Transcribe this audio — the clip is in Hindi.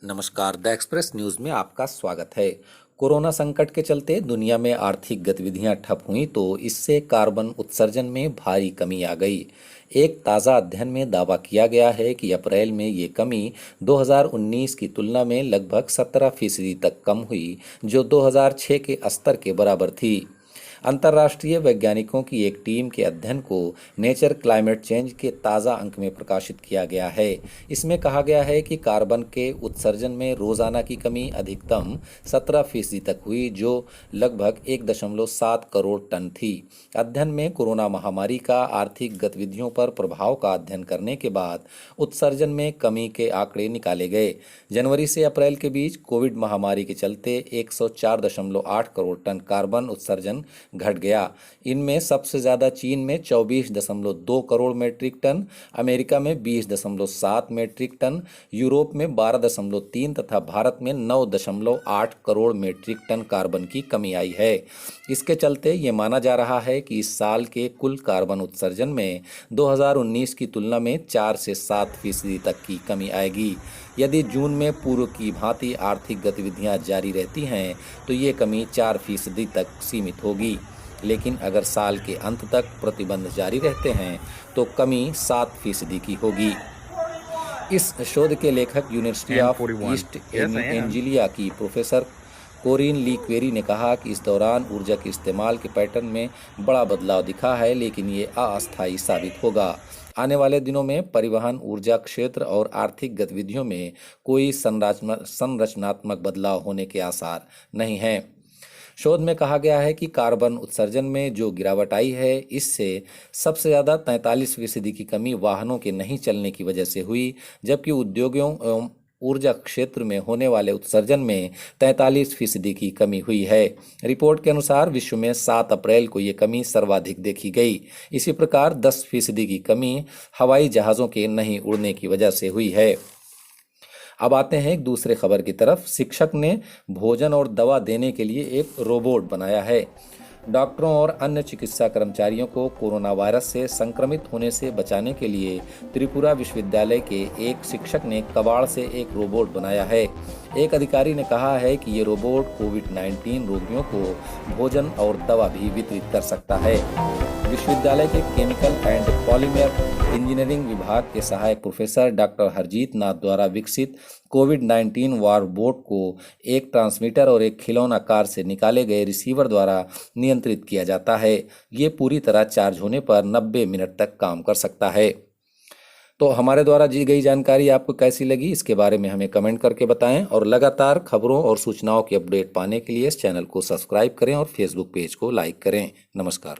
नमस्कार, द एक्सप्रेस न्यूज में आपका स्वागत है। कोरोना संकट के चलते दुनिया में आर्थिक गतिविधियां ठप हुई तो इससे कार्बन उत्सर्जन में भारी कमी आ गई। एक ताज़ा अध्ययन में दावा किया गया है कि अप्रैल में ये कमी 2019 की तुलना में लगभग 17% तक कम हुई, जो 2006 के स्तर के बराबर थी। अंतर्राष्ट्रीय वैज्ञानिकों की एक टीम के अध्ययन को नेचर क्लाइमेट चेंज के ताज़ा अंक में प्रकाशित किया गया है। इसमें कहा गया है कि कार्बन के उत्सर्जन में रोजाना की कमी अधिकतम 17% तक हुई, जो लगभग 1.7 करोड़ टन थी। अध्ययन में कोरोना महामारी का आर्थिक गतिविधियों पर प्रभाव का अध्ययन करने के बाद उत्सर्जन में कमी के आंकड़े निकाले गए। जनवरी से अप्रैल के बीच कोविड महामारी के चलते 104.8 करोड़ टन कार्बन उत्सर्जन घट गया। इनमें सबसे ज़्यादा चीन में 24.2 करोड़ मीट्रिक टन, अमेरिका में 20.7 मीट्रिक टन, यूरोप में 12.3 तथा भारत में 9.8 करोड़ मीट्रिक टन कार्बन की कमी आई है। इसके चलते ये माना जा रहा है कि इस साल के कुल कार्बन उत्सर्जन में 2019 की तुलना में 4 से 7% तक की कमी आएगी। यदि जून में पूर्व की भांति आर्थिक गतिविधियां जारी रहती हैं तो ये कमी 4% तक सीमित होगी, लेकिन अगर साल के अंत तक प्रतिबंध जारी रहते हैं तो कमी 7% की होगी। इस शोध के लेखक यूनिवर्सिटी ऑफ ईस्ट एंजिलिया की प्रोफेसर कोरिन ली क्वेरी ने कहा कि इस दौरान ऊर्जा के इस्तेमाल के पैटर्न में बड़ा बदलाव दिखा है, लेकिन ये अस्थायी साबित होगा। आने वाले दिनों में परिवहन, ऊर्जा क्षेत्र और आर्थिक गतिविधियों में कोई संरचनात्मक बदलाव होने के आसार नहीं हैं। शोध में कहा गया है कि कार्बन उत्सर्जन में जो गिरावट आई है, इससे सबसे ज़्यादा 43% की कमी वाहनों के नहीं चलने की वजह से हुई, जबकि उद्योगों एवं ऊर्जा क्षेत्र में होने वाले उत्सर्जन में 43% की कमी हुई है। रिपोर्ट के अनुसार विश्व में 7 अप्रैल को ये कमी सर्वाधिक देखी गई। इसी प्रकार 10% की कमी हवाई जहाज़ों के नहीं उड़ने की वजह से हुई है। अब आते हैं एक दूसरे खबर की तरफ। शिक्षक ने भोजन और दवा देने के लिए एक रोबोट बनाया है। डॉक्टरों और अन्य चिकित्सा कर्मचारियों को कोरोना वायरस से संक्रमित होने से बचाने के लिए त्रिपुरा विश्वविद्यालय के एक शिक्षक ने कबाड़ से एक रोबोट बनाया है। एक अधिकारी ने कहा है कि ये रोबोट कोविड-19 रोगियों को भोजन और दवा भी वितरित कर सकता है। विश्वविद्यालय के केमिकल एंड पॉलीमर इंजीनियरिंग विभाग के सहायक प्रोफेसर डॉक्टर हरजीत नाथ द्वारा विकसित कोविड-19 रोबोट को एक ट्रांसमीटर और एक खिलौना कार से निकाले गए रिसीवर द्वारा नियंत्रित किया जाता है। ये पूरी तरह चार्ज होने पर 90 मिनट तक काम कर सकता है। तो हमारे द्वारा दी गई जानकारी आपको कैसी लगी, इसके बारे में हमें कमेंट करके बताएं और लगातार खबरों और सूचनाओं की अपडेट पाने के लिए इस चैनल को सब्सक्राइब करें और फेसबुक पेज को लाइक करें। नमस्कार।